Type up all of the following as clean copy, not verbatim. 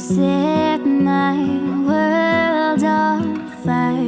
set my world on fire.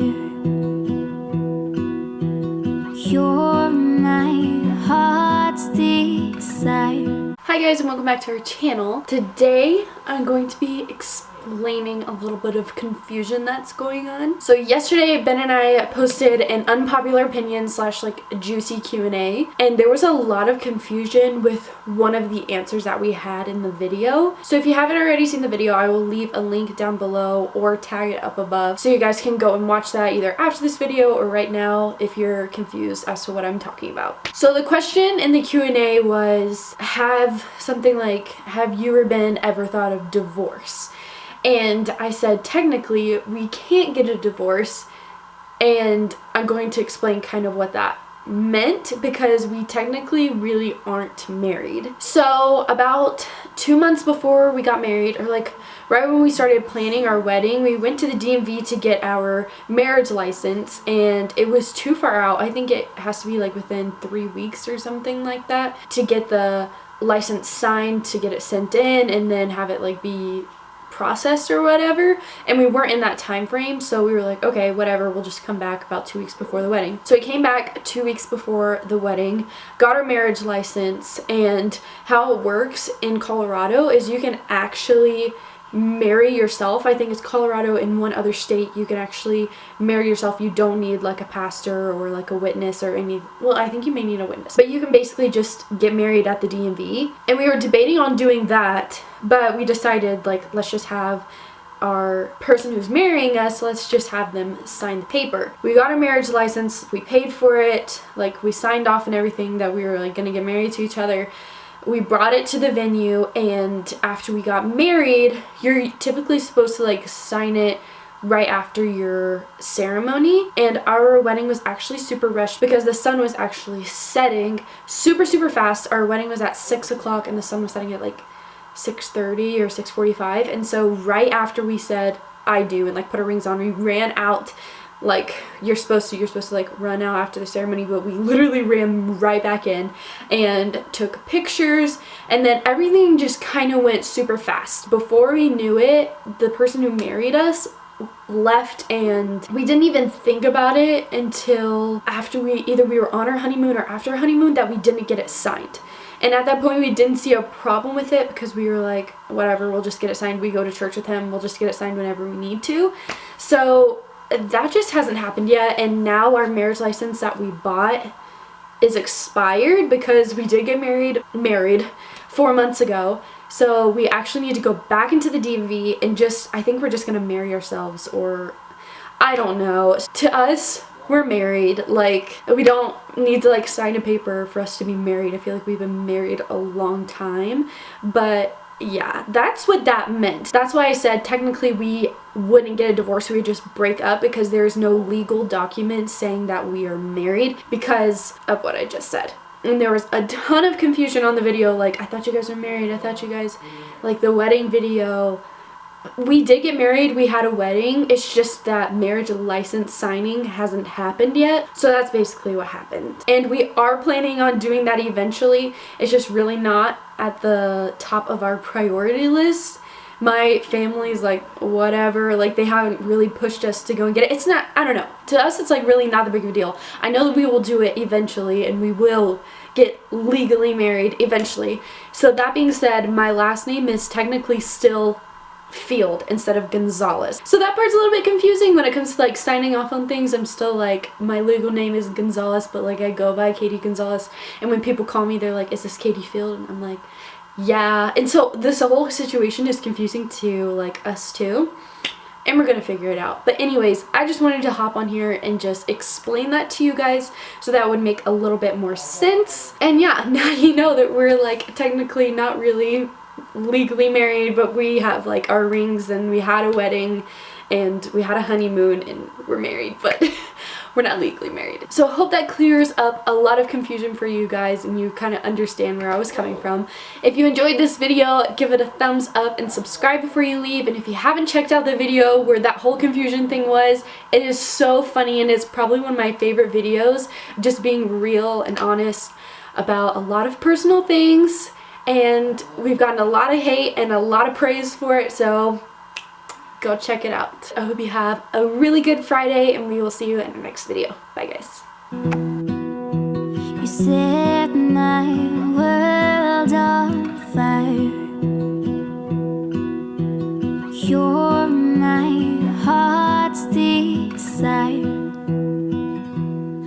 You're my heart's desire. Hi guys, and welcome back to our channel. Today I'm going to be explaining a little bit of confusion that's going on. So yesterday Ben and I posted an unpopular opinion slash like juicy Q&A, and there was a lot of confusion with one of the answers that we had in the video. So if you haven't already seen the video, I will leave a link down below or tag it up above so you guys can go and watch that either after this video or right now if you're confused as to what I'm talking about. So the question in the Q&A was, have you or Ben ever thought of divorce? And I said, technically, we can't get a divorce, and I'm going to explain kind of what that meant because we technically really aren't married. So about 2 months before we got married, or like right when we started planning our wedding, we went to the DMV to get our marriage license, and it was too far out. I think it has to be like within 3 weeks or something like that to get the license signed, to get it sent in, and then have it like be processed or whatever, and we weren't in that time frame, so we were like, okay, whatever, we'll just come back about 2 weeks before the wedding. So we came back 2 weeks before the wedding, got our marriage license, and how it works in Colorado is you can actually marry yourself. I think it's Colorado and one other state you can actually marry yourself. You don't need like a pastor or like a witness or any, well, I think you may need a witness, but you can basically just get married at the DMV. And we were debating on doing that, but we decided like, let's just have our person who's marrying us, let's just have them sign the paper. We got our marriage license, we paid for it, like we signed off and everything that we were like gonna get married to each other. We brought it to the venue, and after we got married, you're typically supposed to like sign it right after your ceremony, and our wedding was actually super rushed because the sun was actually setting super fast. Our wedding was at 6 o'clock and the sun was setting at like 6:30 or 6:45, and so right after we said I do and like put our rings on, we ran out. Like you're supposed to like run out after the ceremony, but we literally ran right back in and took pictures, and then everything just kind of went super fast. Before we knew it, the person who married us left, and we didn't even think about it until after we were on our honeymoon or after our honeymoon that we didn't get it signed. And at that point we didn't see a problem with it because we were like, whatever, we'll just get it signed. We go to church with him, we'll just get it signed whenever we need to. So that just hasn't happened yet, and now our marriage license that we bought is expired because we did get married 4 months ago. So we actually need to go back into the DMV and I think we're just gonna marry ourselves, or I don't know. To us, we're married. Like, we don't need to like sign a paper for us to be married. I feel like we've been married a long time, but yeah, that's what that meant. That's why I said technically we wouldn't get a divorce, we would just break up because there's no legal document saying that we are married because of what I just said. And there was a ton of confusion on the video, like, I thought you guys were married, I thought you guys, like the wedding video. We did get married, we had a wedding, it's just that marriage license signing hasn't happened yet. So that's basically what happened. And we are planning on doing that eventually. It's just really not at the top of our priority list. My family's like, whatever, like they haven't really pushed us to go and get it. It's not, I don't know. To us, it's like really not the big of a deal. I know that we will do it eventually and we will get legally married eventually. So that being said, my last name is technically still Field instead of Gonzalez. So that part's a little bit confusing when it comes to like signing off on things. I'm still like, my legal name is Gonzalez, but like I go by Katie Gonzalez, and when people call me they're like, is this Katie Field? And I'm like, yeah. And so this whole situation is confusing to like us too, and we're gonna figure it out. But anyways, I just wanted to hop on here and just explain that to you guys so that would make a little bit more sense. And yeah, now you know that we're like technically not really legally married, but we have like our rings, and we had a wedding and we had a honeymoon and we're married, but we're not legally married. So I hope that clears up a lot of confusion for you guys and you kind of understand where I was coming from. If you enjoyed this video, give it a thumbs up and subscribe before you leave. And if you haven't checked out the video where that whole confusion thing was, it is so funny and it's probably one of my favorite videos, just being real and honest about a lot of personal things and we've gotten a lot of hate and a lot of praise for it, so go check it out. I hope you have a really good Friday, and we will see you in the next video. Bye guys. You set my